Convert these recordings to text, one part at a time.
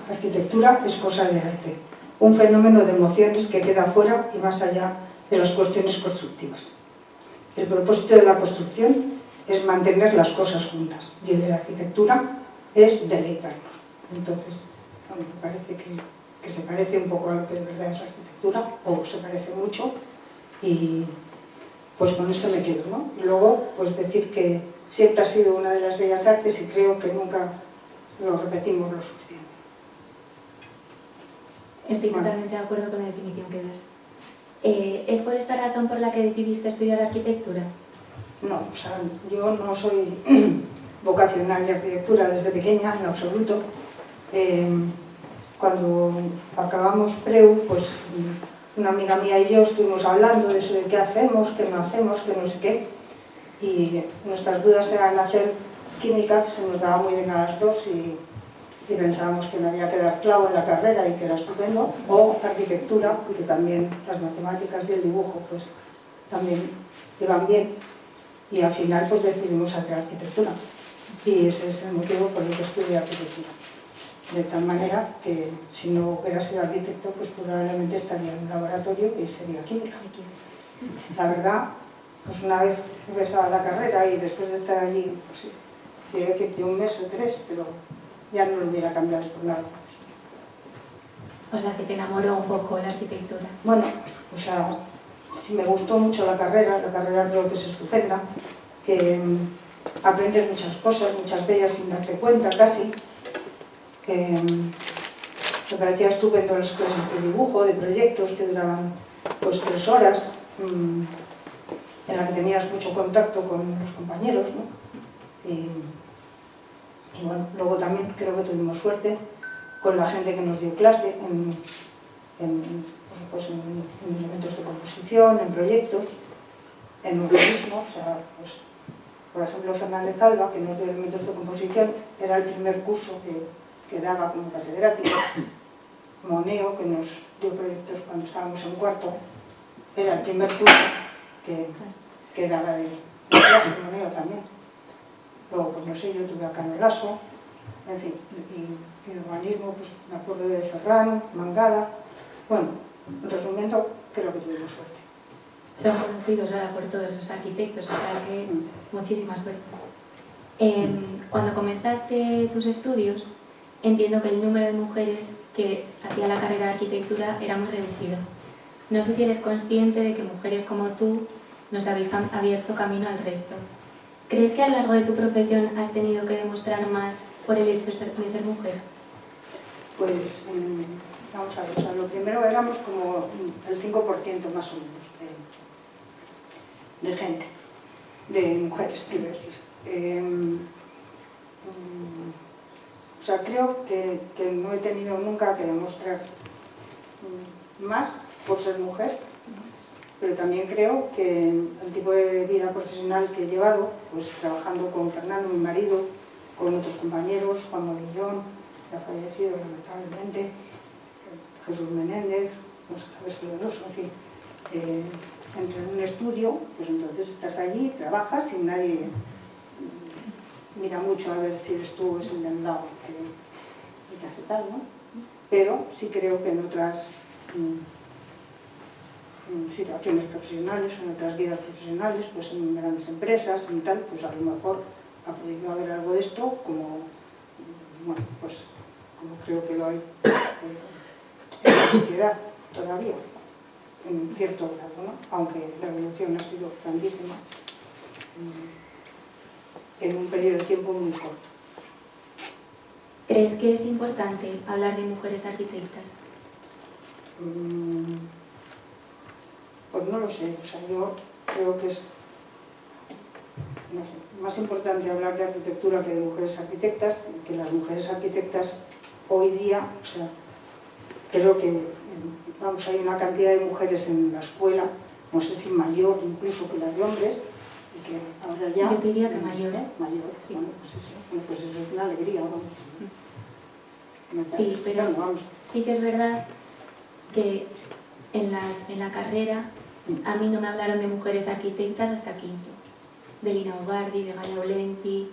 arquitectura es cosa de arte, un fenómeno de emociones que queda fuera y más allá de las cuestiones constructivas. El propósito de la construcción es mantener las cosas juntas y el de la arquitectura es deleitarnos. Entonces, bueno, me parece que se parece un poco a lo que de verdad es la arquitectura, o se parece mucho, y pues con esto me quedo, ¿no? Y luego, pues decir que siempre ha sido una de las bellas artes y creo que nunca lo repetimos lo suficiente. Estoy totalmente de acuerdo con la definición que das. ¿Es por esta razón por la que decidiste estudiar arquitectura? No, o sea, yo no soy vocacional de arquitectura desde pequeña, en absoluto. Cuando acabamos Preu, pues una amiga mía y yo estuvimos hablando de eso, de qué hacemos, qué no hacemos, qué no sé qué, y nuestras dudas eran hacer química, que se nos daba muy bien a las dos, y pensábamos que me había que dar clavo en la carrera y que era estupendo, o arquitectura, porque también las matemáticas y el dibujo pues también iban bien, y al final pues decidimos hacer arquitectura, y ese es el motivo por el que estudié arquitectura. De tal manera que si no hubiera sido arquitecto, pues probablemente estaría en un laboratorio y sería química. La verdad, pues una vez empezaba la carrera y después de estar allí, pues sí, quiero decirte un mes o 3, pero ya no lo hubiera cambiado por nada. O sea, que te enamoró un poco la arquitectura. Bueno, o sea, sí me gustó mucho la carrera creo que es estupenda, que aprendes muchas cosas, muchas de ellas sin darte cuenta casi. Me parecía estupendo las clases de dibujo, de proyectos que duraban pues 3 horas, en las que tenías mucho contacto con los compañeros, ¿no? Y bueno, luego también creo que tuvimos suerte con la gente que nos dio clase en elementos de composición, en proyectos, en urbanismo. O sea, pues, por ejemplo, Fernández Alba, que nos dio elementos de composición, era el primer curso que daba como catedrático. Moneo, que nos dio proyectos cuando estábamos en cuarto, era el primer curso que daba de clase. Moneo también. Luego, pues no sé, yo tuve a Cano Lasso, en fin, y en urbanismo, pues me acuerdo de Ferran, Mangada. Bueno, resumiendo, creo que tuvimos suerte. Son conocidos ahora por todos los arquitectos, o sea que muchísima suerte. Cuando comenzaste tus estudios, entiendo que el número de mujeres que hacía la carrera de arquitectura era muy reducido. No sé si eres consciente de que mujeres como tú nos habéis abierto camino al resto. ¿Crees que a lo largo de tu profesión has tenido que demostrar más por el hecho de ser mujer? Pues, vamos a ver, o sea, lo primero éramos como el 5% más o menos de gente, de mujeres, quiero decir. O sea, creo que no he tenido nunca que demostrar más por ser mujer, pero también creo que el tipo de vida profesional que he llevado, pues trabajando con Fernando, mi marido, con otros compañeros, Juan Monillón, que ha fallecido lamentablemente, Jesús Menéndez, no sé, en fin, entre en un estudio, pues entonces estás allí, trabajas y nadie mira mucho a ver si eres tú o es el de al lado que te hace tal, ¿no? Pero sí creo que en otras situaciones profesionales, en otras vidas profesionales, pues en grandes empresas y tal, pues a lo mejor ha podido haber algo de esto, como, bueno, pues como creo que lo hay en la sociedad todavía, en cierto grado, ¿no? Aunque la evolución ha sido grandísima en un periodo de tiempo muy corto. ¿Crees que es importante hablar de mujeres arquitectas? Pues no lo sé, o sea, yo creo que es, no sé, más importante hablar de arquitectura que de mujeres arquitectas, que las mujeres arquitectas hoy día, o sea, creo que, vamos, hay una cantidad de mujeres en la escuela, no sé si mayor incluso que las de hombres, y que ahora ya... Yo diría que mayor. Mayor, sí. Bueno, pues eso es una alegría, vamos. Sí, pero vamos. Sí que es verdad que en la carrera a mí no me hablaron de mujeres arquitectas hasta quinto. De Lina Ubardi, de Gaia Olenti,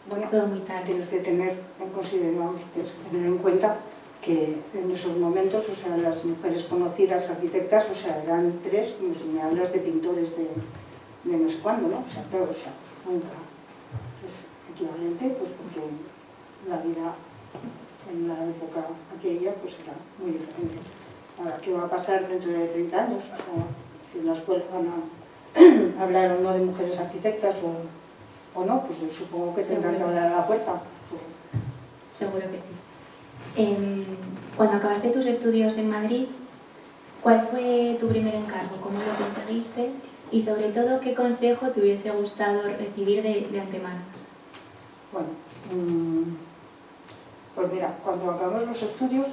bueno, todo muy tarde. Tienes que tener en consideración, tienes que tener en cuenta que en esos momentos, o sea, las mujeres conocidas, arquitectas, o sea, eran 3, como si me hablas de pintores de no sé cuándo, ¿no? O sea, claro, o sea, nunca es equivalente, pues porque la vida en la época aquella pues era muy diferente. Ahora, ¿qué va a pasar dentro de 30 años? O sea, si en la escuela van a hablar o no de mujeres arquitectas o no, pues yo supongo que tendrán que hablar a la fuerza. Seguro que sí. Cuando acabaste tus estudios en Madrid, ¿cuál fue tu primer encargo? ¿Cómo lo conseguiste? Y sobre todo, ¿qué consejo te hubiese gustado recibir de antemano? Bueno, pues mira, cuando acabamos los estudios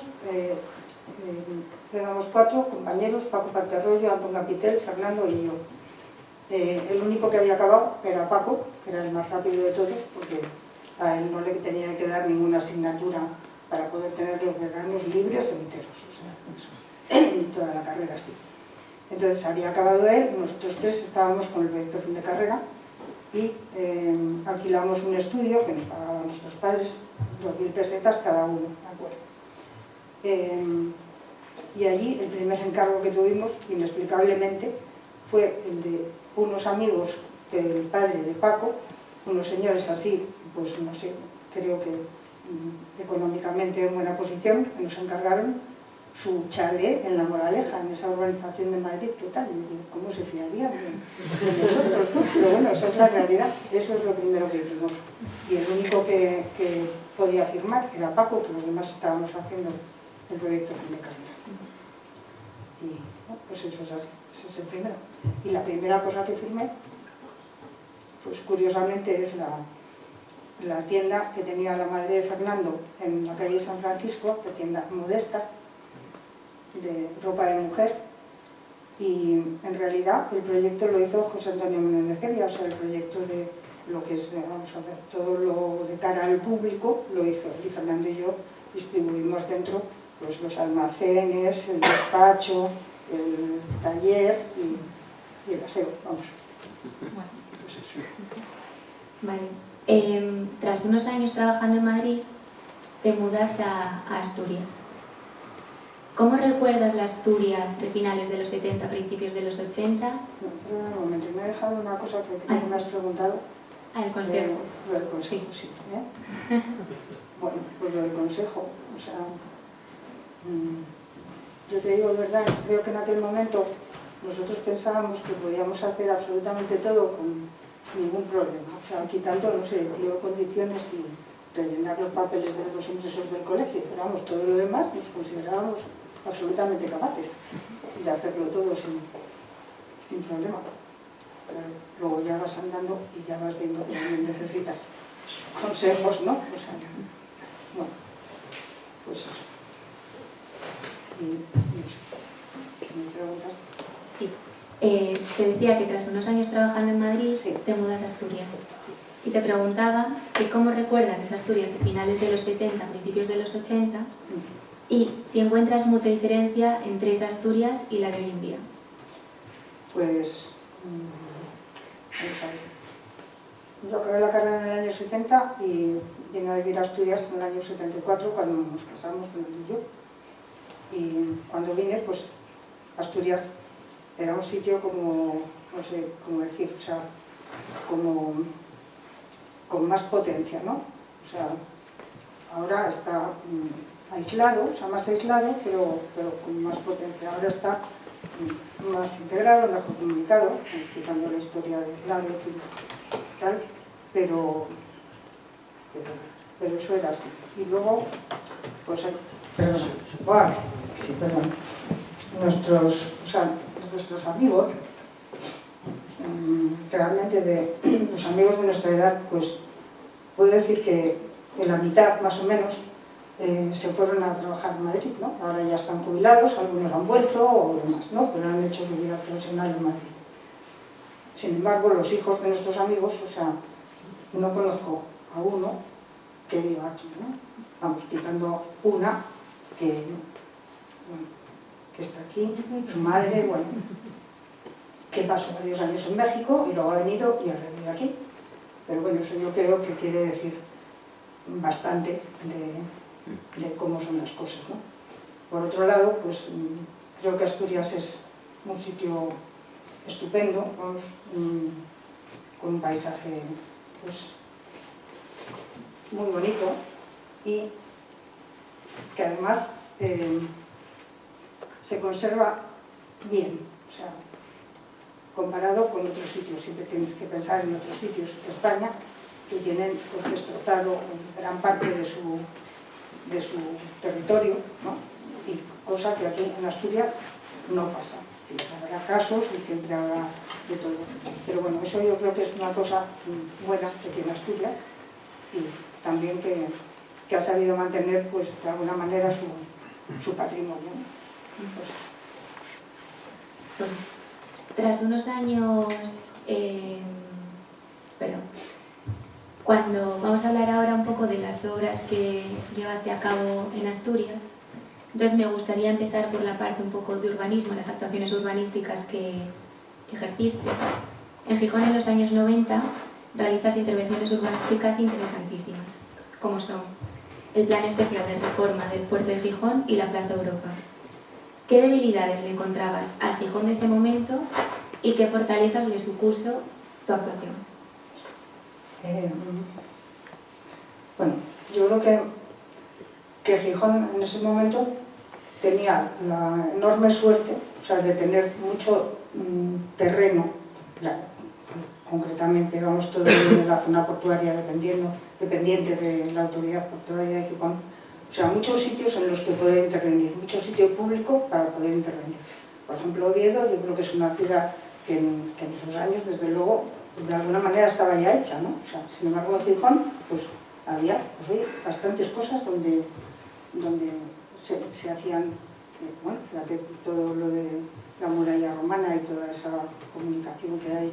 éramos 4 compañeros, Paco Panterrollo, Antón Capitel, Fernando y yo. El único que había acabado era Paco, que era el más rápido de todos, porque a él no le tenía que dar ninguna asignatura para poder tener los veranos libres enteros, o sea, eso, toda la carrera así. Entonces había acabado él, nosotros 3 estábamos con el proyecto fin de carrera y alquilamos un estudio que nos pagaban nuestros padres, 2.000 pesetas cada uno, ¿de acuerdo? Y allí el primer encargo que tuvimos, inexplicablemente, fue el de unos amigos del padre de Paco, unos señores así, pues no sé, creo que económicamente en buena posición, que nos encargaron su chalet en La Moraleja, en esa urbanización de Madrid, total, y ¿cómo se fiaría de nosotros? ¿No? Pero bueno, esa es la realidad, eso es lo primero que hicimos. Y el único que podía firmar era Paco, que los demás estábamos haciendo el proyecto fin de carrera. Y bueno, pues eso es así, ese es el primero. Y la primera cosa que firmé, pues curiosamente es la tienda que tenía la madre de Fernando en la calle San Francisco, la tienda modesta, de ropa de mujer, y en realidad el proyecto lo hizo José Antonio Menéndez Celia, o sea, el proyecto de lo que es, vamos a ver, todo lo de cara al público lo hizo, y Fernando y yo distribuimos dentro pues los almacenes, el despacho, el taller y el aseo, vamos. Bueno. Pues eso. Vale. Tras unos años trabajando en Madrid, te mudas a Asturias. ¿Cómo recuerdas la Asturias de finales de los 70, principios de los 80? No, pero un momento, me he dejado una cosa que me has preguntado. El consejo. Lo del consejo, sí. Bueno, pues lo del consejo, o sea, yo te digo, verdad, creo que en aquel momento nosotros pensábamos que podíamos hacer absolutamente todo con ningún problema, o sea, quitando, no sé, pliego de condiciones y rellenar los papeles de los impresos del colegio, pero vamos, todo lo demás nos considerábamos absolutamente capaces de hacerlo todo sin problema. Pero luego ya vas andando y ya vas viendo que necesitas consejos, ¿no? O sea, bueno, pues eso. Y no sé, ¿qué me preguntas? Sí. Te decía que tras unos años trabajando en Madrid, sí, te mudas a Asturias. Y te preguntaba que cómo recuerdas esa Asturias de finales de los 70, principios de los 80, y si encuentras mucha diferencia entre esa Asturias y la de hoy en día. Pues, vamos a ver. Yo acabé la carrera en el año 70 y vine a vivir a Asturias en el año 74 cuando nos casamos, Fernando y yo. Y cuando vine, pues Asturias era un sitio como, no sé cómo decir, o sea, como con más potencia, ¿no? O sea, ahora está aislado, o sea, más aislado, pero con más potencia. Ahora está más integrado, mejor comunicado, explicando la historia de Claudio y tal, pero eso era así. Y luego, pues, nuestros amigos, realmente los amigos de nuestra edad, pues puedo decir que en la mitad más o menos se fueron a trabajar en Madrid, ¿no? Ahora ya están jubilados, algunos han vuelto o demás, ¿no? Pero han hecho su vida profesional en Madrid. Sin embargo, los hijos de nuestros amigos, o sea, no conozco a uno que viva aquí, ¿no? Vamos, quitando una que, bueno, que está aquí, su madre, bueno, que pasó varios años en México y luego ha venido y ahora vive aquí. Pero bueno, eso yo creo que quiere decir bastante de cómo son las cosas, ¿no? Por otro lado, pues creo que Asturias es un sitio estupendo, vamos, con un paisaje pues muy bonito y que además se conserva bien, o sea, comparado con otros sitios. Siempre tienes que pensar en otros sitios de España que tienen pues, destrozado gran parte de su territorio, ¿no? Y cosa que aquí en Asturias no pasa. Sí, habrá casos y siempre habrá de todo. Pero bueno, eso yo creo que es una cosa buena que tiene Asturias y también que ha sabido mantener pues de alguna manera su patrimonio, ¿no? Pues, tras unos años, cuando vamos a hablar ahora un poco de las obras que llevaste a cabo en Asturias, entonces me gustaría empezar por la parte un poco de urbanismo, las actuaciones urbanísticas que ejerciste. En Gijón en los años 90 realizas intervenciones urbanísticas interesantísimas, como son el Plan Especial de Reforma del Puerto de Gijón y la Plaza Europa. ¿Qué debilidades le encontrabas al Gijón de ese momento y qué fortalezas le supuso tu actuación? Bueno, yo creo que Gijón en ese momento tenía la enorme suerte, o sea, de tener mucho terreno, concretamente, vamos, todo de la zona portuaria dependiente de la autoridad portuaria de Gijón. O sea, muchos sitios en los que poder intervenir, mucho sitio público para poder intervenir. Por ejemplo, Oviedo, yo creo que es una ciudad que en esos años, desde luego, de alguna manera estaba ya hecha, ¿no? O sea, sin embargo, en Gijón, pues había bastantes cosas donde se hacían, bueno, fíjate, todo lo de la muralla romana y toda esa comunicación que hay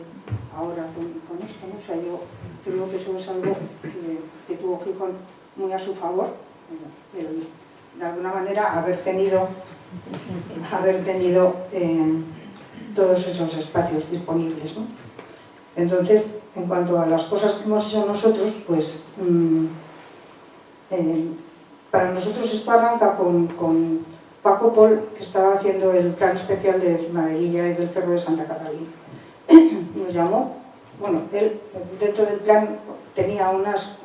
ahora con esto, ¿no? O sea, yo creo que eso es algo que tuvo Gijón muy a su favor, de alguna manera haber tenido todos esos espacios disponibles, ¿no? Entonces, en cuanto a las cosas que hemos hecho nosotros, pues para nosotros esto arranca con Paco Pol, que estaba haciendo el plan especial de Cimaderilla y del Cerro de Santa Catalina. Nos llamó, bueno, él dentro del plan tenía unas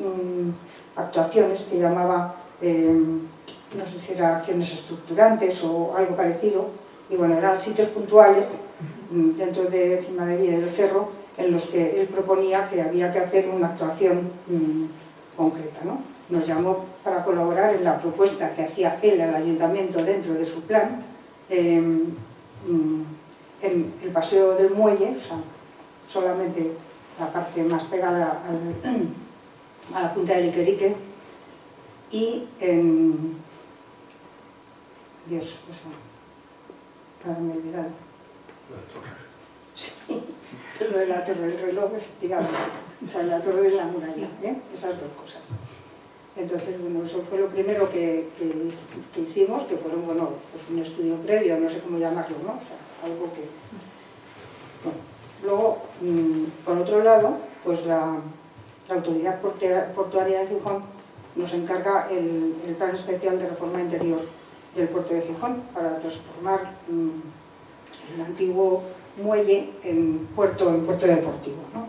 actuaciones que llamaba, no sé si eran acciones estructurantes o algo parecido, y bueno, eran sitios puntuales dentro de Cimaderilla y del Cerro en los que él proponía que había que hacer una actuación concreta, ¿no? Nos llamó para colaborar en la propuesta que hacía él al ayuntamiento dentro de su plan, en el paseo del muelle, o sea, solamente la parte más pegada a la punta del Iquerique, y en... Dios, ahora me he olvidado. Sí, lo de la torre del reloj, efectivamente, o sea, la torre de la muralla, esas dos cosas. Entonces, bueno, eso fue lo primero que hicimos, que fueron, bueno, pues un estudio previo, no sé cómo llamarlo, ¿no? O sea, algo que... Bueno, luego, por otro lado, pues la autoridad portuaria de Gijón nos encarga el plan especial de reforma interior del puerto de Gijón para transformar el antiguo muelle en puerto deportivo, ¿no?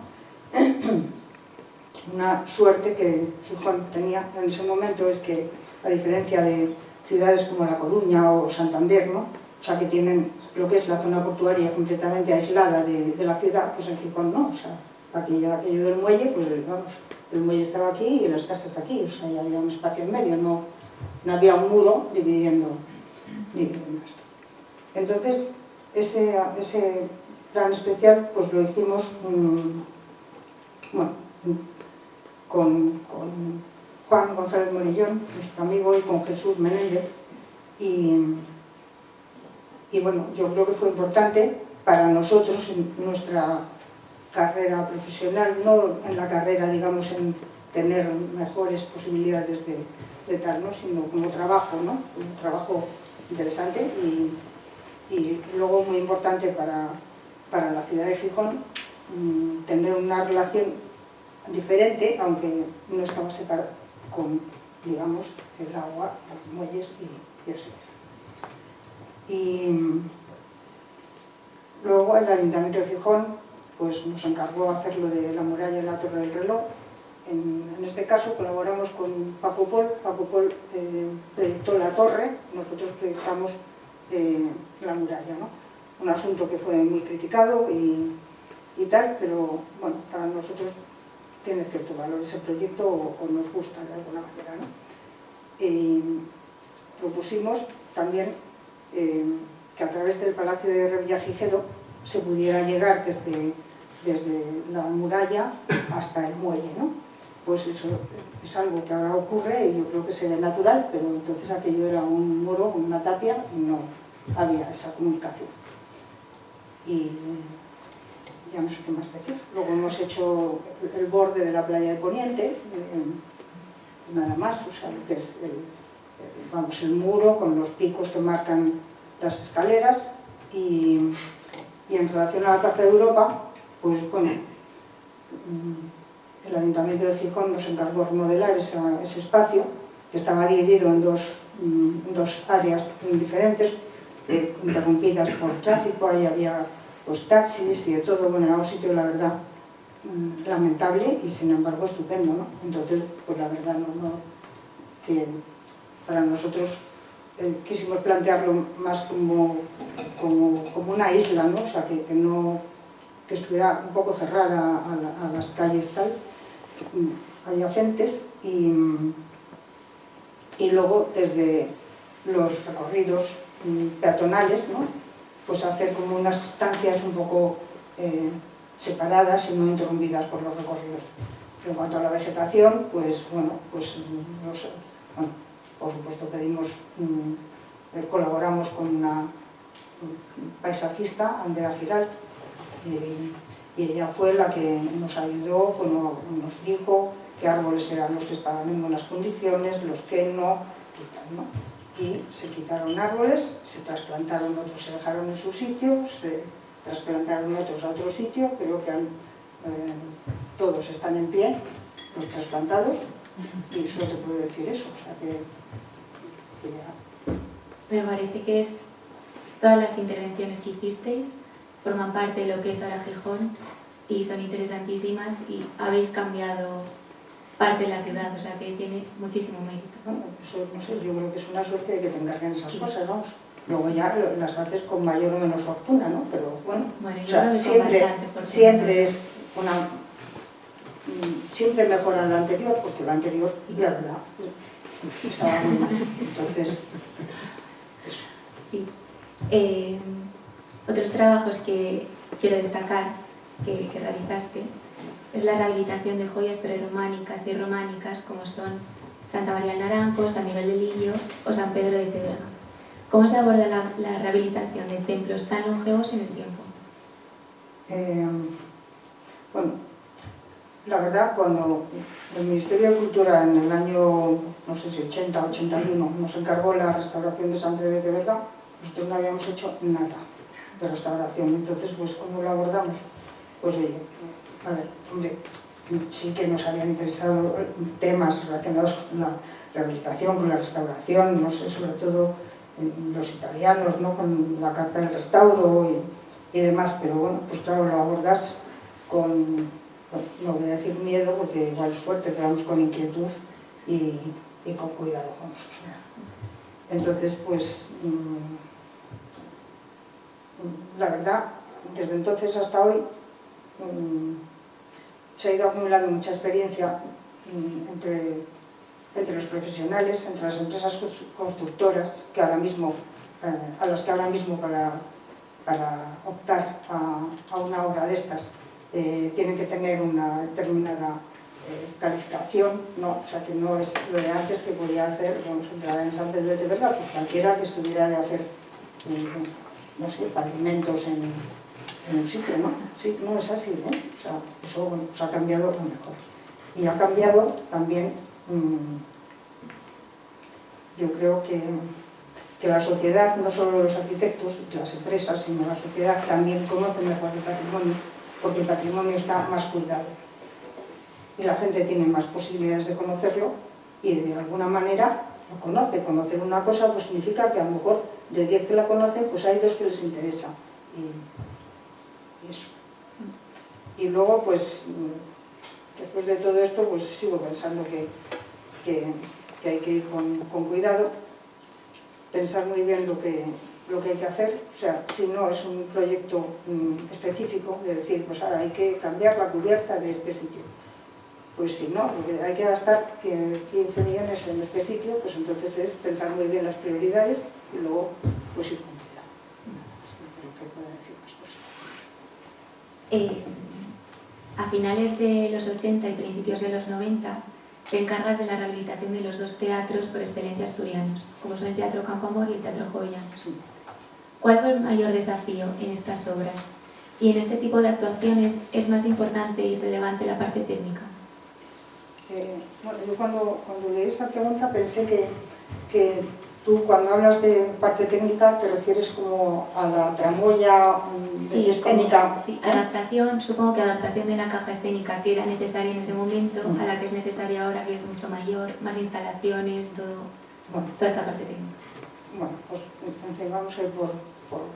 Una suerte que Gijón tenía en ese momento es que, a diferencia de ciudades como La Coruña o Santander, ¿no? O sea, que tienen lo que es la zona portuaria completamente aislada de la ciudad, pues en Gijón no, o sea, aquello del muelle, pues vamos, el muelle estaba aquí y las casas aquí, o sea, ya había un espacio en medio, no había un muro dividiendo esto. Entonces, ese plan especial, pues lo hicimos, bueno, con Juan González Morillón, nuestro amigo, y con Jesús Menéndez, y bueno, yo creo que fue importante para nosotros en nuestra carrera profesional, no en la carrera, digamos, en tener mejores posibilidades de tal, ¿no? Sino como trabajo, ¿no? Un trabajo interesante y luego muy importante para la ciudad de Gijón, tener una relación diferente, aunque no estaba separado, digamos, el agua, los muelles y eso. Y luego el Ayuntamiento de Gijón pues, nos encargó hacer lo de la muralla y la Torre del Reloj. En este caso colaboramos con Paco Pol. Paco Pol proyectó la torre, nosotros proyectamos la muralla, ¿no? Un asunto que fue muy criticado y tal, pero bueno, para nosotros tiene cierto valor ese proyecto o nos gusta de alguna manera, ¿no? Propusimos también que a través del Palacio de Revillagigedo se pudiera llegar desde la muralla hasta el muelle, ¿no? Pues eso es algo que ahora ocurre y yo creo que se ve natural, pero entonces aquello era un muro con una tapia y no había esa comunicación. Y ya no sé qué más decir. Luego hemos hecho el borde de la playa de Poniente, nada más, o sea, lo que es el muro con los picos que marcan las escaleras y en relación a la Plaza de Europa, pues bueno, el Ayuntamiento de Gijón nos encargó de remodelar ese espacio, que estaba dividido en dos áreas diferentes, interrumpidas por tráfico. Ahí había pues taxis y de todo. Bueno, era un sitio, la verdad, lamentable y sin embargo estupendo, ¿no? Entonces, pues la verdad, que para nosotros quisimos plantearlo más como una isla, ¿no? O sea, que estuviera un poco cerrada a las calles tal, adyacentes, y luego desde los recorridos peatonales, ¿no? Pues hacer como unas estancias un poco separadas y no interrumpidas por los recorridos. En cuanto a la vegetación, pues bueno, por supuesto colaboramos con una paisajista, Andrea Giralt, y ella fue la que nos ayudó, nos dijo qué árboles eran los que estaban en buenas condiciones, los que no, y tal, ¿no? Y se quitaron árboles, se trasplantaron otros, se dejaron en su sitio, se trasplantaron otros a otro sitio. Creo que todos están en pie, los trasplantados, y solo te puedo decir eso. O sea, que me parece que todas las intervenciones que hicisteis forman parte de lo que es ahora Gijón y son interesantísimas y habéis cambiado parte de la ciudad, o sea que tiene muchísimo mérito. Bueno, eso no sé, yo creo que es una suerte de que te encarguen esas cosas, vamos. Luego ya las haces con mayor o menor fortuna, ¿no? Pero bueno, yo o sea, siempre mejora lo anterior, porque lo anterior, la verdad, estaba muy mal. Entonces, eso. Sí. Otros trabajos que quiero destacar que realizaste es la rehabilitación de joyas prerrománicas y románicas como son Santa María del Naranco, San Miguel de Lillo o San Pedro de Teberga. ¿Cómo se aborda la rehabilitación de templos tan longevos en el tiempo? Bueno, la verdad, cuando el Ministerio de Cultura en el año, no sé si 80 o 81, nos encargó la restauración de San Pedro de Teberga, nosotros no habíamos hecho nada de restauración. Entonces, pues, ¿cómo lo abordamos? Pues, oye, a ver, hombre, sí que nos habían interesado temas relacionados con la rehabilitación, con la restauración, no sé, sobre todo los italianos, ¿no? Con la Carta del Restauro y demás, pero bueno, pues claro, lo abordas con, no voy a decir miedo porque igual es fuerte, pero vamos con inquietud y con cuidado, vamos, o sea. Entonces, pues, la verdad, desde entonces hasta hoy se ha ido acumulando mucha experiencia entre los profesionales, entre las empresas constructoras que ahora mismo, a las que ahora mismo para optar a una obra de estas tienen que tener una determinada calificación, ¿no? O sea, que no es lo de antes que podía hacer, vamos a entrar en San Pedro de Teberga, pues cualquiera que estuviera de hacer, no sé, pavimentos en un sitio, ¿no? Sí, no es así, ¿eh? O sea, eso bueno, pues ha cambiado a mejor. Y ha cambiado también, yo creo que la sociedad, no solo los arquitectos, las empresas, sino la sociedad también conoce mejor el patrimonio, porque el patrimonio está más cuidado. Y la gente tiene más posibilidades de conocerlo y de alguna manera lo conoce. Conocer una cosa pues significa que a lo mejor de 10 que la conocen, pues hay 2 que les interesa. Y eso. Y luego, pues, después de todo esto, pues sigo pensando que hay que ir con cuidado, pensar muy bien lo que hay que hacer. O sea, si no es un proyecto específico, de decir, pues ahora hay que cambiar la cubierta de este sitio. Pues si no, porque hay que gastar 15 millones en este sitio, pues entonces es pensar muy bien las prioridades y luego pues ir con cuidado. Creo que puedo decir más cosas. A finales de los 80 y principios de los 90 te encargas de la rehabilitación de los 2 teatros por excelencia asturianos, como son el Teatro Campo Amor y el Teatro Jovellanos. Sí. ¿Cuál fue el mayor desafío en estas obras? Y en este tipo de actuaciones es más importante y relevante la parte técnica. Bueno, yo cuando leí esta pregunta pensé que tú cuando hablas de parte técnica te refieres como a la tramoya escénica. Sí, adaptación, supongo que adaptación de la caja escénica que era necesaria en ese momento a la que es necesaria ahora, que es mucho mayor, más instalaciones, toda esta parte técnica. Bueno, pues entonces vamos a ir por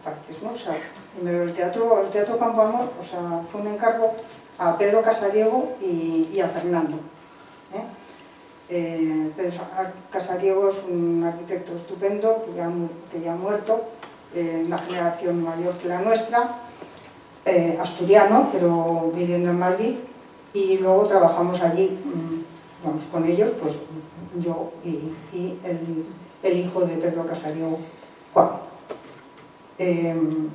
partes, ¿no? O sea, primero el teatro Campo Amor, o sea, fue un encargo a Pedro Casariego y a Fernando. Pedro Casariego es un arquitecto estupendo que ya ha muerto, una generación mayor que la nuestra, asturiano, pero viviendo en Madrid, y luego trabajamos allí, vamos, con ellos, pues yo y el hijo de Pedro Casariego, Juan. En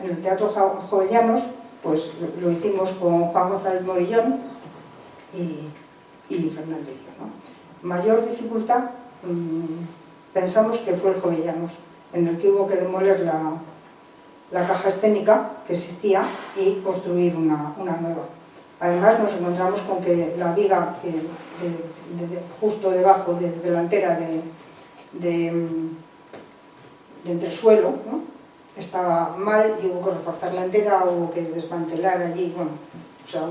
el Teatro Jovellanos, pues lo hicimos con Juan González Morillón y Fernando y yo, ¿no? Mayor dificultad, pensamos que fue el Jovellanos, en el que hubo que demoler la caja escénica que existía y construir una nueva. Además nos encontramos con que la viga justo debajo, delantera de entresuelo, ¿no? Estaba mal y hubo que reforzarla entera, hubo que desmantelar allí, bueno, o sea,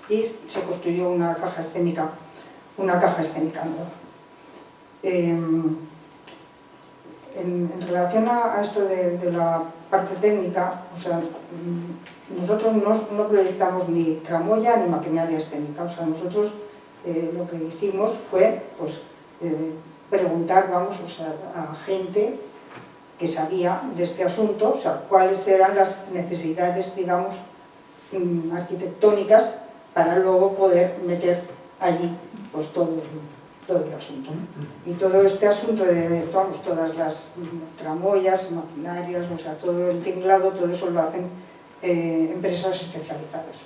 y se construyó una caja escénica nueva. En relación a esto de la parte técnica, o sea, nosotros no proyectamos ni tramoya ni maquinaria escénica, o sea, nosotros lo que hicimos fue pues, preguntar, vamos, o sea, a gente que sabía de este asunto, o sea, cuáles eran las necesidades, digamos, arquitectónicas para luego poder meter allí pues todo el asunto, ¿no? Y todo este asunto de todas las tramoyas, maquinarias, o sea, todo el tinglado, todo eso lo hacen empresas especializadas.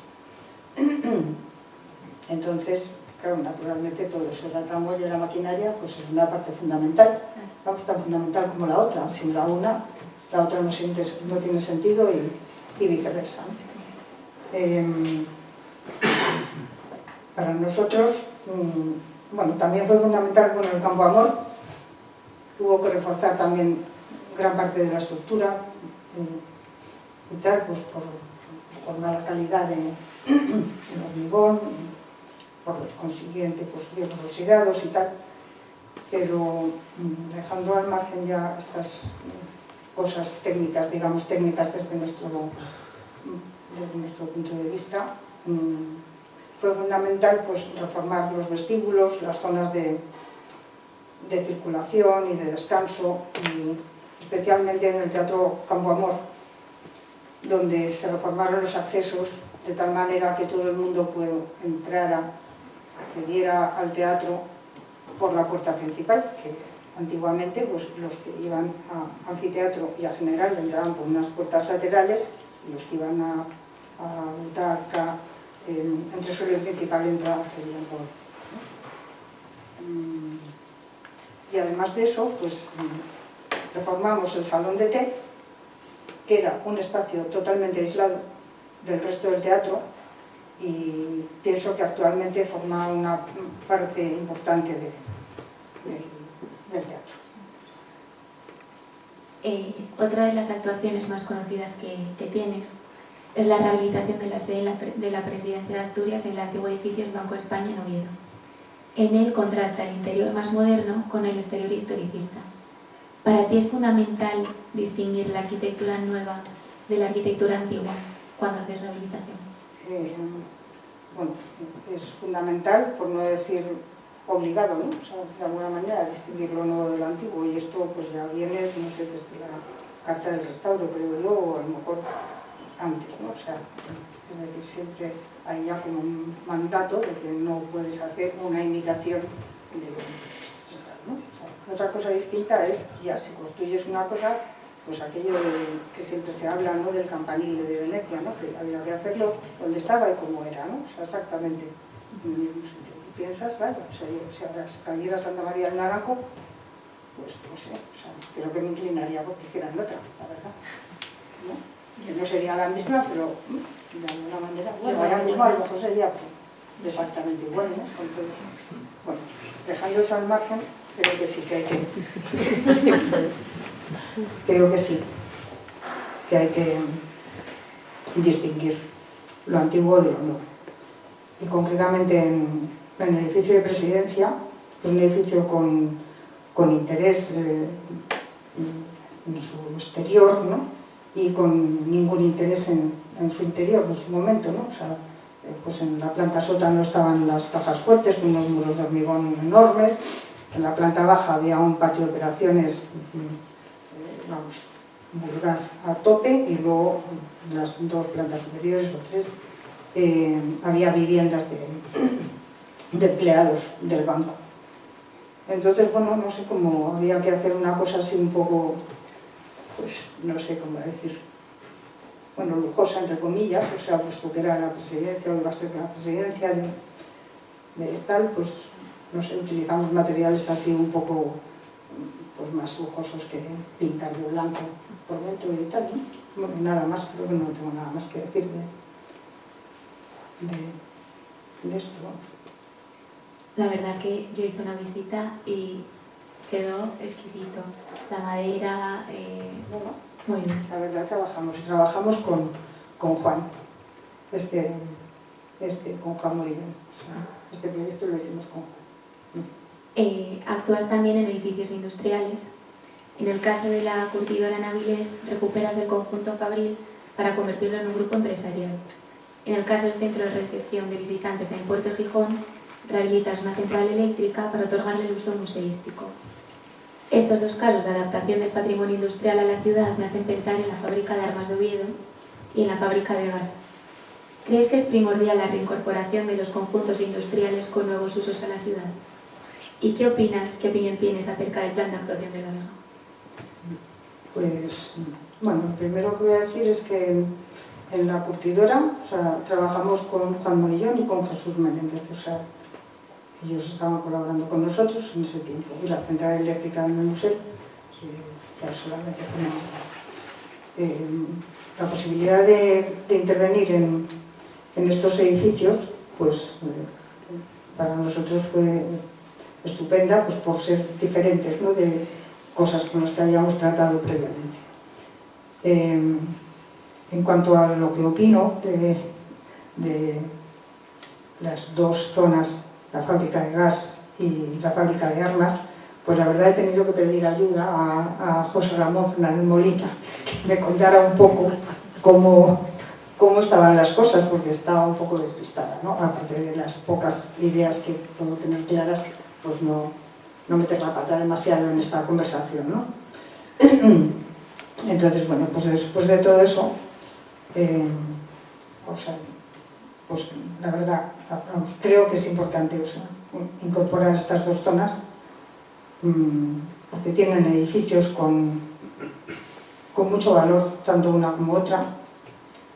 Entonces, claro, naturalmente todo eso, la tramoya y la maquinaria, pues es una parte fundamental, vamos, tan fundamental como la otra. Sin la una, la otra no tiene sentido y viceversa. Para nosotros, bueno, también fue fundamental con el Campo Amor, hubo que reforzar también gran parte de la estructura y tal, pues por mala calidad del hormigón, por consiguiente pues viejos oxidados y tal, pero dejando al margen ya estas cosas técnicas, digamos técnicas desde nuestro punto de vista, fue fundamental pues reformar los vestíbulos, las zonas de circulación y de descanso, y especialmente en el Teatro Campo Amor, donde se reformaron los accesos de tal manera que todo el mundo accediera al teatro por la puerta principal, que antiguamente pues, los que iban a anfiteatro y a general entraban por unas puertas laterales, y los que iban a butaca, entre suelo principal accedían por... Y además de eso, pues reformamos el salón de té, que era un espacio totalmente aislado del resto del teatro, y pienso que actualmente forma una parte importante del teatro. Otra de las actuaciones más conocidas que tienes es la rehabilitación de la sede de la Presidencia de Asturias en el antiguo edificio del Banco de España en Oviedo. En él contrasta el interior más moderno con el exterior historicista. ¿Para ti es fundamental distinguir la arquitectura nueva de la arquitectura antigua cuando haces rehabilitación? Bueno, es fundamental, por no decir obligado, ¿no? O sea, de alguna manera, distinguir lo nuevo de lo antiguo, y esto pues ya viene, no sé, desde la Carta del Restauro, creo yo, o a lo mejor antes, ¿no? O sea, es decir, siempre hay ya como un mandato de que no puedes hacer una imitación de tal, ¿no? O sea, otra cosa distinta es, ya, si construyes una cosa, pues aquello que siempre se habla, ¿no?, del campanile de Venecia, ¿no?, que había que hacerlo donde estaba y como era, ¿no? O sea, exactamente en el mismo sitio. Y piensas, vaya, o sea, yo, si ahora cayera Santa María del Naranco, pues no sé, o sea, creo que me inclinaría porque hicieran otra, la verdad, ¿no? Que no sería la misma, pero de alguna manera, bueno, ahora mismo a lo mejor sería exactamente igual, ¿no?, con todo eso. Bueno, dejando eso al margen, creo que sí que hay que... creo que sí, que hay que distinguir lo antiguo de lo nuevo. Y concretamente en el edificio de Presidencia, pues un edificio con interés en su exterior, ¿no?, y con ningún interés en su interior en su momento, ¿no? O sea, pues en la planta sótano estaban las cajas fuertes con unos muros de hormigón enormes, en la planta baja había un patio de operaciones, vamos, vulgar a tope, y luego en las dos plantas superiores o tres había viviendas de empleados del banco. Entonces, bueno, no sé cómo había que hacer una cosa así un poco, pues no sé cómo decir, bueno, lujosa entre comillas, o sea, puesto que era la presidencia o iba a ser la presidencia de tal, pues no sé, utilizamos materiales así un poco pues más lujosos que pintar de blanco por dentro y tal, ¿no? Bueno, nada más, creo que no tengo nada más que decir de esto, vamos. La verdad que yo hice una visita y quedó exquisito. La madera, Bueno, muy bien. la verdad trabajamos con Juan, con Juan Moribén. O sea, este proyecto lo hicimos con Juan. Actúas también en edificios industriales. En el caso de la curtidora en Avilés, recuperas el conjunto Fabril para convertirlo en un grupo empresarial. En el caso del centro de recepción de visitantes en Puerto Gijón, rehabilitas una central eléctrica para otorgarle el uso museístico. Estos dos casos de adaptación del patrimonio industrial a la ciudad me hacen pensar en la fábrica de armas de Oviedo y en la fábrica de gas. ¿Crees que es primordial la reincorporación de los conjuntos industriales con nuevos usos a la ciudad? ¿Y qué opinión tienes acerca del plan de actuación de la Vega? Pues, bueno, lo primero que voy a decir es que en la curtidora, o sea, trabajamos con Juan Morillón y con Jesús Menéndez, o sea, ellos estaban colaborando con nosotros en ese tiempo. Y la central eléctrica en el museo, ya solamente la posibilidad de intervenir en estos edificios, pues para nosotros fue estupenda, pues por ser diferentes, ¿no?, de cosas con las que habíamos tratado previamente. En cuanto a lo que opino de las dos zonas, la fábrica de gas y la fábrica de armas, pues la verdad he tenido que pedir ayuda a José Ramón Fernández Molina, que me contara un poco cómo estaban las cosas, porque estaba un poco despistada, ¿no? Aparte de las pocas ideas que puedo tener claras, pues no meter la pata demasiado en esta conversación, ¿no? Entonces, bueno, pues después de todo eso, pues la verdad, creo que es importante, o sea, incorporar estas dos zonas, porque tienen edificios con mucho valor, tanto una como otra,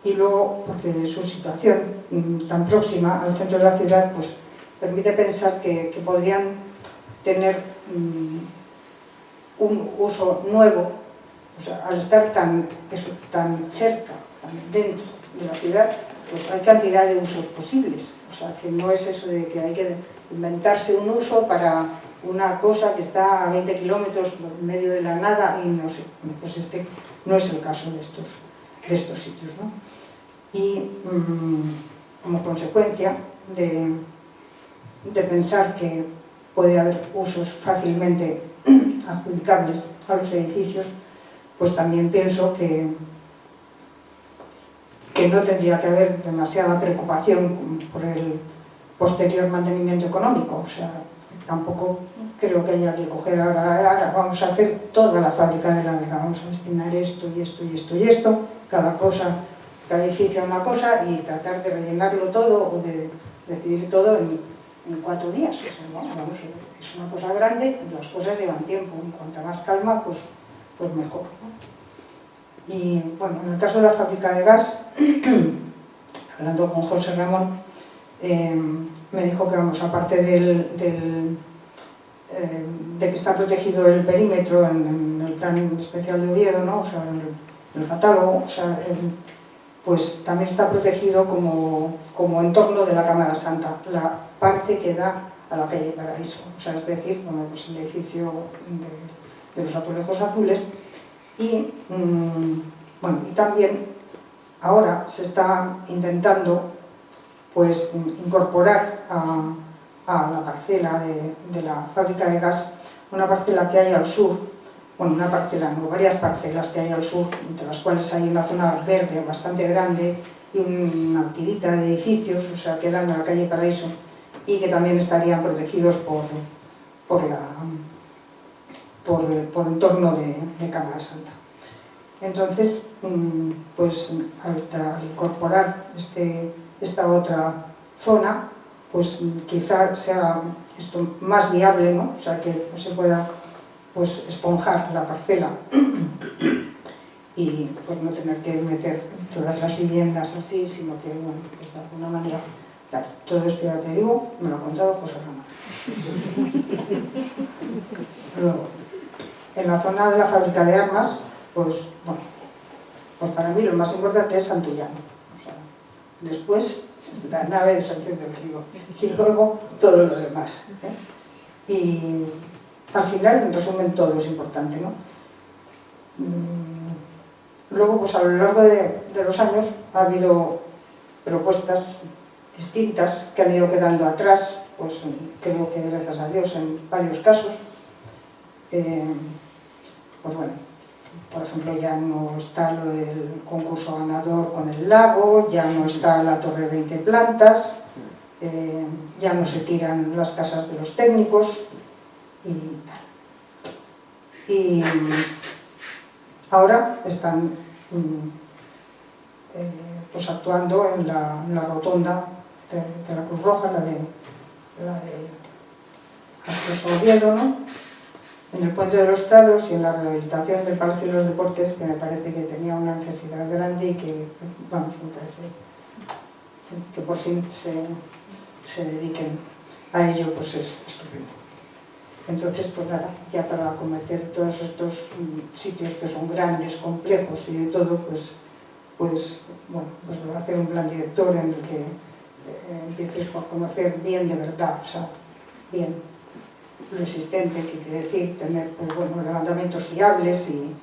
y luego porque su situación tan próxima al centro de la ciudad, pues permite pensar que podrían tener un uso nuevo, o sea, al estar tan cerca, tan dentro de la ciudad, pues hay cantidad de usos posibles. O sea, que no es eso de que hay que inventarse un uso para una cosa que está a 20 kilómetros en medio de la nada y no sé, pues este no es el caso de estos sitios, ¿no? Y como consecuencia de de pensar que puede haber usos fácilmente adjudicables a los edificios, pues también pienso que no tendría que haber demasiada preocupación por el posterior mantenimiento económico. O sea, tampoco creo que haya que coger ahora vamos a hacer toda la fábrica de la Vega, vamos a destinar esto y esto y esto y esto, cada edificio a una cosa, y tratar de rellenarlo todo o de decidir todo en 4 días. O sea, ¿no? Vamos, es una cosa grande, las cosas llevan tiempo, y cuanta más calma, pues mejor, ¿no? Y bueno, en el caso de la fábrica de gas, hablando con José Ramón, me dijo que, vamos, aparte de que está protegido el perímetro en el plan especial de Oviedo, ¿no? O sea, en el catálogo, o sea, pues también está protegido como entorno de la Cámara Santa, la parte que da a la calle Paraíso, o sea, es decir, bueno, pues el edificio de los Azulejos Azules. Y bueno, y también ahora se está intentando pues incorporar a la parcela de la fábrica de gas, una parcela que hay al sur, bueno, una parcela, no, varias parcelas que hay al sur, entre las cuales hay una zona verde bastante grande y una tirita de edificios, o sea, que dan a la calle Paraíso, y que también estarían protegidos por entorno de Cámara Santa. Entonces, pues al incorporar esta otra zona, pues quizá sea esto más viable, ¿no? O sea, que pues, se pueda pues esponjar la parcela y pues no tener que meter todas las viviendas así, sino que, bueno, pues de alguna manera, tal. Todo esto ya te digo, me lo ha contado José Ramón. Luego, en la zona de la fábrica de armas, pues bueno, pues para mí lo más importante es Santullano. O sea, después la nave de Sánchez del Río y luego todo lo demás, ¿eh? Y al final, en resumen, todo es importante, ¿no? Luego, pues a lo largo de los años ha habido propuestas distintas que han ido quedando atrás, pues creo que gracias a Dios en varios casos. Pues bueno, por ejemplo, ya no está lo del concurso ganador con el lago, ya no está la torre 20 plantas, ya no se tiran las casas de los técnicos y ahora están pues actuando en la rotonda de la Cruz Roja, la de Acceso Oviedo, ¿no? En el Puente de los Prados y en la rehabilitación del Palacio de los Deportes, que me parece que tenía una necesidad grande y que, vamos, me parece que por fin se dediquen a ello, pues es estupendo. Entonces, pues nada, ya para acometer todos estos sitios que son grandes, complejos y de todo, pues bueno, pues voy a hacer un plan director en el que empieces por conocer bien de verdad, o sea, bien lo existente, que quiere decir tener, pues bueno, levantamientos fiables y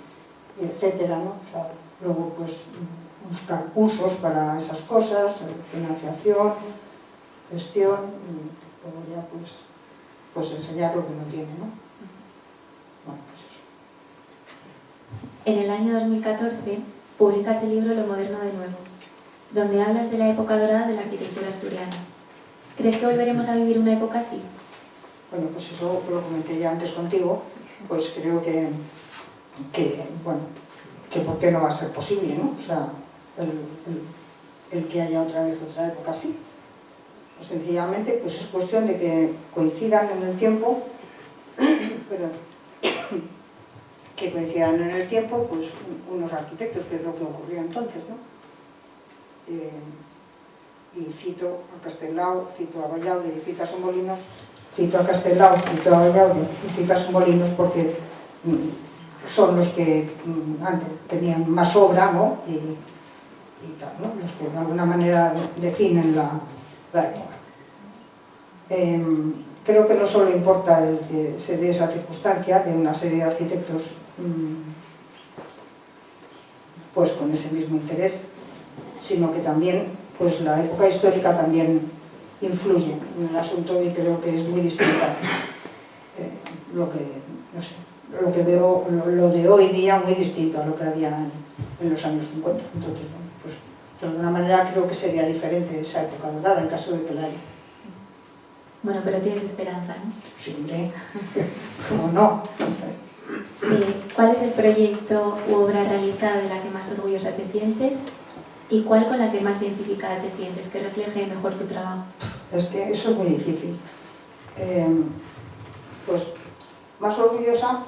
etcétera, ¿no? O sea, luego pues buscar usos para esas cosas, financiación, gestión, y luego ya pues enseñar lo que no tiene, ¿no? Bueno, pues eso. En el año 2014 publicas el libro Lo moderno de nuevo, donde hablas de la época dorada de la arquitectura asturiana. ¿Crees que volveremos a vivir una época así? Bueno, pues eso lo comenté ya antes contigo, pues creo que bueno, que por qué no va a ser posible, ¿no? O sea, el que haya otra vez otra época así. Pues sencillamente, pues es cuestión de que coincidan en el tiempo, perdón, que coincidan en el tiempo, pues unos arquitectos, que es lo que ocurrió entonces, ¿no? Y cito a Castelao, cito a Valladolid, cito a Somolinos, cito a Castelao, cito a Valladolid y cito a Somolinos porque son los que antes tenían más obra, ¿no? Y tal, ¿no? Los que de alguna manera definen la época. Creo que no solo importa el que se dé esa circunstancia de una serie de arquitectos pues con ese mismo interés, sino que también pues la época histórica también influye en el asunto y creo que es muy distinta lo que veo, lo de hoy día muy distinto a lo que había en los años 50. Entonces, bueno, pues de alguna manera creo que sería diferente esa época dorada en caso de que la haya. Bueno, pero tienes esperanza, ¿no? Sí, hombre, ¿cómo no? ¿Cuál es el proyecto u obra realizada de la que más orgullosa te sientes? ¿Y cuál con la que más identificada te sientes, que refleje mejor tu trabajo? Es que eso es muy difícil. Pues más orgullosa,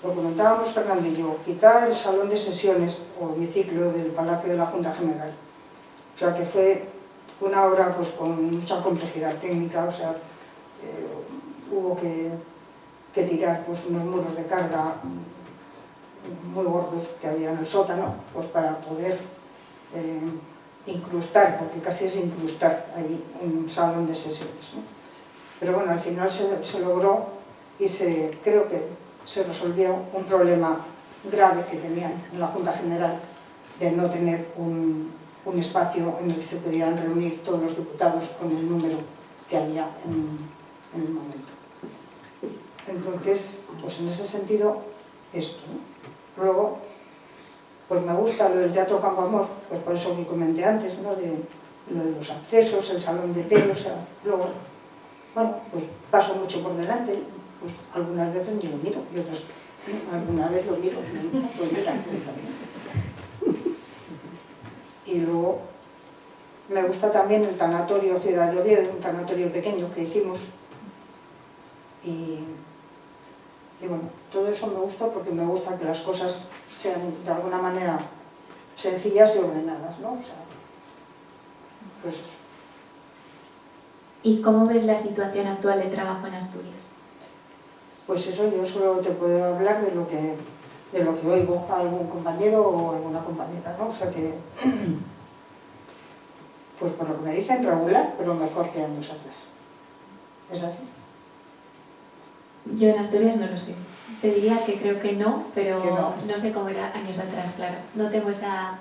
lo comentábamos Fernando y yo, quizá el salón de sesiones o hemiciclo del Palacio de la Junta General. O sea, que fue una obra pues con mucha complejidad técnica, o sea, hubo que tirar pues unos muros de carga muy gordos que había en el sótano, pues para poder incrustar, porque casi es incrustar ahí un salón de sesiones, ¿no? Pero bueno, al final se logró y creo que se resolvió un problema grave que tenían en la Junta General de no tener un espacio en el que se pudieran reunir todos los diputados con el número que había en el momento. Entonces, pues en ese sentido, esto, ¿no? Luego, pues me gusta lo del Teatro Campo Amor, pues por eso que comenté antes, ¿no? De lo de los accesos, el salón de té, o sea, luego, bueno, pues paso mucho por delante, pues algunas veces ni lo miro, y otras, alguna vez lo miro, pues mira, y luego me gusta también el tanatorio Ciudad de Oviedo, un tanatorio pequeño que hicimos, y bueno, todo eso me gusta porque me gusta que las cosas sean de alguna manera sencillas y ordenadas, ¿no? O sea, pues eso. ¿Y cómo ves la situación actual del trabajo en Asturias? Pues eso, yo solo te puedo hablar de lo que oigo a algún compañero o alguna compañera, ¿no? O sea que, pues por lo que me dicen, regular, pero mejor que años atrás. ¿Es así? Yo en Asturias no lo sé. Te diría que creo que no, pero Que no. no sé cómo era años atrás, claro. No tengo esa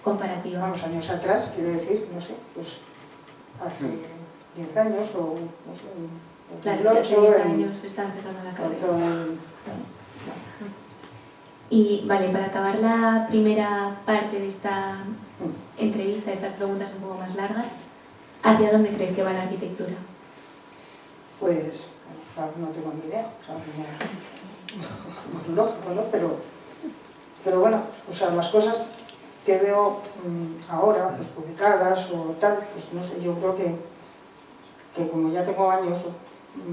comparativa. Vamos, años atrás, quiero decir, no sé, pues hace 10 años o no sé, en Claro, 2008, hace 10 años está empezando la carrera. Y vale, para acabar la primera parte de esta entrevista, estas preguntas un poco más largas, ¿hacia dónde crees que va la arquitectura? Pues, claro, no tengo ni idea, o sea, no es lógico, ¿no? Pero bueno, o sea, las cosas que veo ahora, pues publicadas o tal, pues no sé, yo creo que como ya tengo años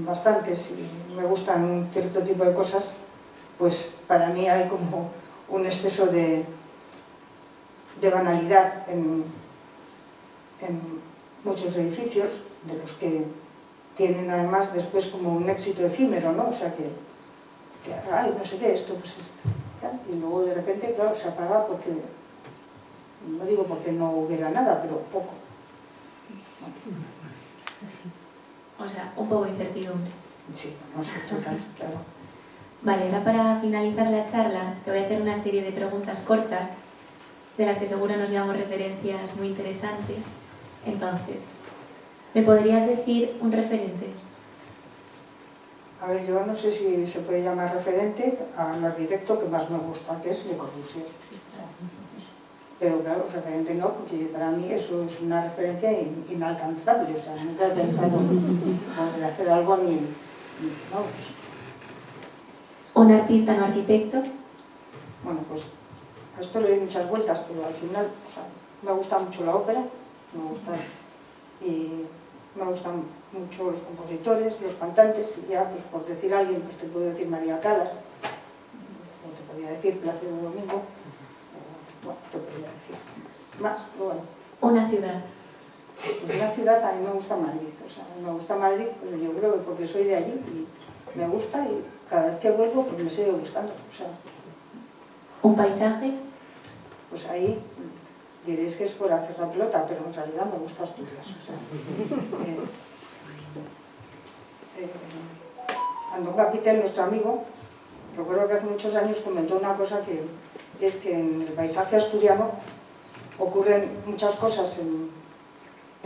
bastantes y me gustan un cierto tipo de cosas, pues para mí hay como un exceso de banalidad en muchos edificios, de los que tienen además después como un éxito efímero, ¿no? O sea que ay, no sé qué, esto pues... Y luego de repente, claro, se apaga porque, no digo porque no hubiera nada, pero poco. O sea, un poco de incertidumbre. Sí, no sé, total, claro. Vale, ahora para finalizar la charla te voy a hacer una serie de preguntas cortas de las que seguro nos llevamos referencias muy interesantes. Entonces, ¿me podrías decir un referente? A ver, yo no sé si se puede llamar referente al arquitecto que más me gusta, que es Le Corbusier. Pero claro, referente no, porque para mí eso es una referencia inalcanzable, o sea, nunca he pensado en hacer algo ni vamos. ¿Un artista no arquitecto? Bueno, pues a esto le doy muchas vueltas, pero al final, o sea, me gusta mucho la ópera, me gustan mucho los compositores, los cantantes, y ya, pues por decir a alguien, pues te puedo decir María Callas, o te podría decir Plácido Domingo, bueno, te podría decir más, pero bueno. ¿Una ciudad? Pues una ciudad, a mí me gusta Madrid, o sea, me gusta Madrid, pues yo creo que porque soy de allí y me gusta y cada vez que vuelvo pues me sigue gustando, o sea. ¿Un paisaje? Pues ahí diréis que es por hacer la pelota, pero en realidad me gusta Asturias, o sea. Antón Capitel, nuestro amigo, recuerdo que hace muchos años comentó una cosa que es que en el paisaje asturiano ocurren muchas cosas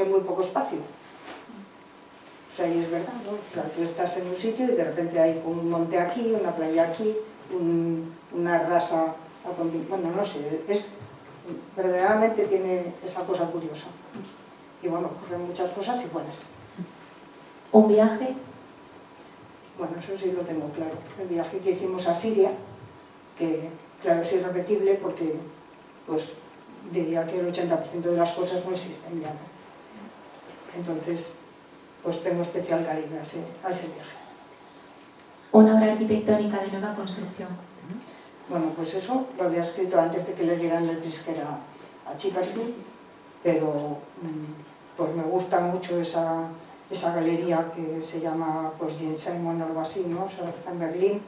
en muy poco espacio. O sea, y es verdad, ¿no? O sea, tú estás en un sitio y de repente hay un monte aquí, una playa aquí, una rasa, bueno, no sé, verdaderamente tiene esa cosa curiosa. Y bueno, ocurren muchas cosas y buenas. ¿Un viaje? Bueno, eso sí lo tengo claro. El viaje que hicimos a Siria, que claro, es irrepetible porque, pues, diría que el 80% de las cosas no existen ya, ¿no? Entonces, pues tengo especial cariño a ese viaje. ¿Una obra arquitectónica de nueva construcción? Bueno, pues eso lo había escrito antes de que le dieran el Pritzker a Chipperfield, pero pues me gusta mucho esa galería que se llama pues Jane Simon o algo así, ¿no? O sea, está en Berlín,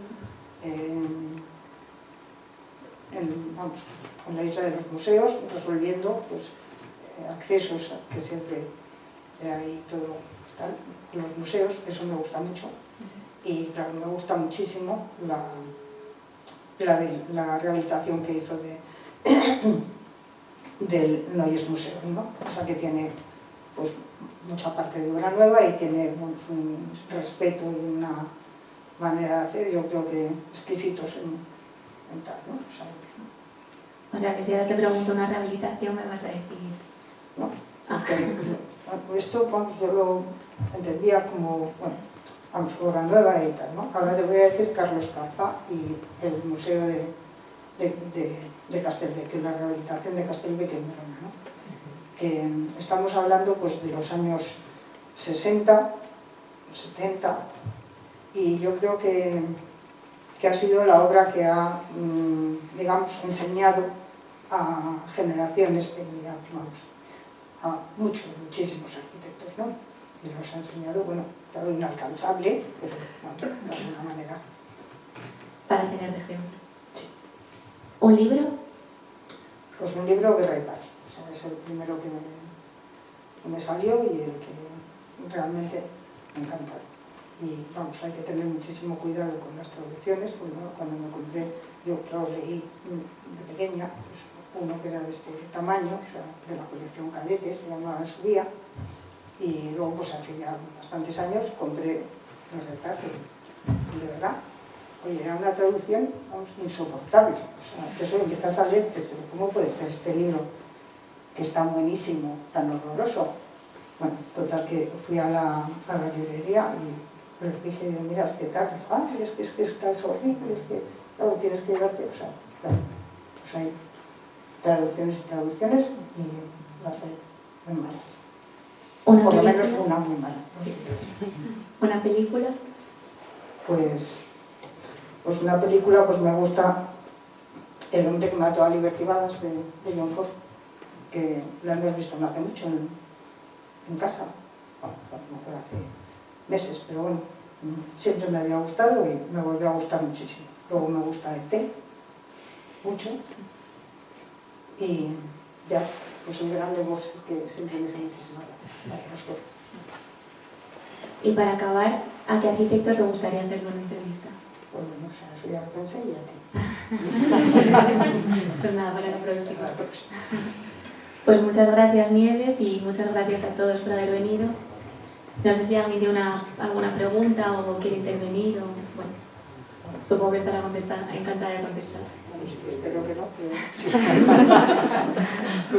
vamos, en la isla de los museos, resolviendo pues, accesos que siempre era ahí todo tal, los museos, eso me gusta mucho. Y claro, me gusta muchísimo la rehabilitación que hizo del Neues Museum, ¿no? O sea, que tiene pues, mucha parte de obra nueva y tiene un respeto y una manera de hacer, yo creo que exquisitos en tal, ¿no? O sea, que si ahora te pregunto una rehabilitación me vas a decir... ¿No? Esto, vamos, yo lo entendía como, bueno, vamos, obra nueva y tal, ¿no? Ahora te voy a decir Carlos Carpa y el Museo de Castelvecchio, la rehabilitación de Castelvecchio en Verona, ¿no? Que estamos hablando pues, de los años 60, 70, y yo creo que ha sido la obra que ha, digamos, enseñado a generaciones a muchísimos arquitectos, ¿no? Y los ha enseñado, bueno, claro, inalcanzable, pero bueno, de alguna manera. Para tener de ejemplo. Sí. ¿Un libro? Pues un libro, Guerra y Paz. O sea, es el primero que me salió y el que realmente me encanta. Y vamos, hay que tener muchísimo cuidado con las traducciones, porque bueno, cuando me compré, yo claro, leí de pequeña, pues, uno que era de este tamaño, o sea, de la colección Cadete, se llamaba en su día, y luego, pues hace ya bastantes años, compré el retrato, de verdad. Oye, era una traducción, vamos, insoportable. O sea, que eso empiezas a leer, pero ¿cómo puede ser este libro, que está buenísimo, tan horroroso? Bueno, total, que fui a la librería y les dije, mira, es que tal, es que es horrible, es que, claro, tienes que llevarte, o sea, claro, pues hay traducciones y traducciones y las hay muy malas. Por lo menos una muy mala. ¿Una película? Pues una película, pues me gusta El hombre que mató a Liberty Balance de John Ford, que la hemos visto no hace mucho en casa, bueno, hace meses, pero bueno, siempre me había gustado y me volvió a gustar muchísimo. Luego me gusta ET, mucho, y ya, pues el gran negocio que siempre me hace muchísimo gracias. Y para acabar, ¿a qué arquitecto te gustaría hacerle una entrevista? Pues no sé, eso ya lo pensé y a ti. Pues nada, para la próxima. Pues muchas gracias, Nieves, y muchas gracias a todos por haber venido. No sé si alguien tiene alguna pregunta o quiere intervenir, o bueno, supongo que estará encantada de contestar. Bueno, sí, espero que no,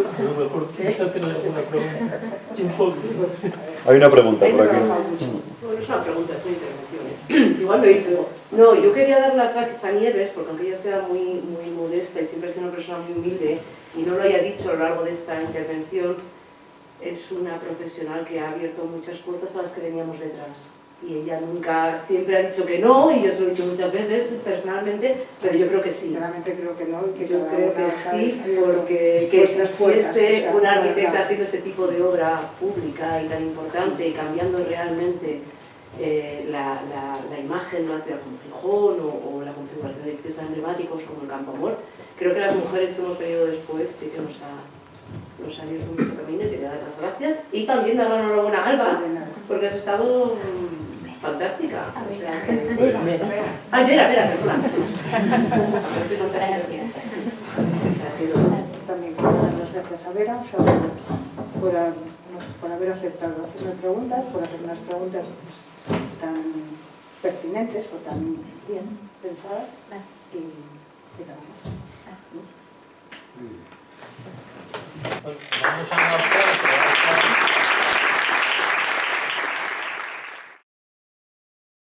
A lo mejor quieres hacer alguna pregunta. Un poco. Hay una pregunta por aquí. Bueno, es una pregunta, es una intervención. Igual me hice. No, yo quería dar las gracias a Nieves, porque aunque ella sea muy modesta y siempre ha sido una persona muy humilde, y no lo haya dicho a lo largo de esta intervención, es una profesional que ha abierto muchas puertas a las que veníamos detrás. Y ella nunca, siempre ha dicho que no, y yo se lo he dicho muchas veces personalmente, pero yo creo que sí. Sinceramente creo que no, y que Yo creo que sí, porque que puertas, existiese o sea, una la arquitecta verdad. haciendo ese tipo de obra pública y tan importante y cambiando realmente la imagen de una ciudad como Gijón o la configuración de edificios tan emblemáticos como el Campo Amor, creo que las mujeres que hemos venido después sí que nos ha abierto mucho camino y quería dar las gracias y también dar la enhorabuena a Alba, porque has estado fantástica. O sea, Ay, Vera, perdona. Gracias. También quiero dar las gracias a Vera, o sea, por por haber aceptado hacerme preguntas, por hacer unas preguntas tan pertinentes o tan bien pensadas. Gracias. Y nada más. Bueno, vamos a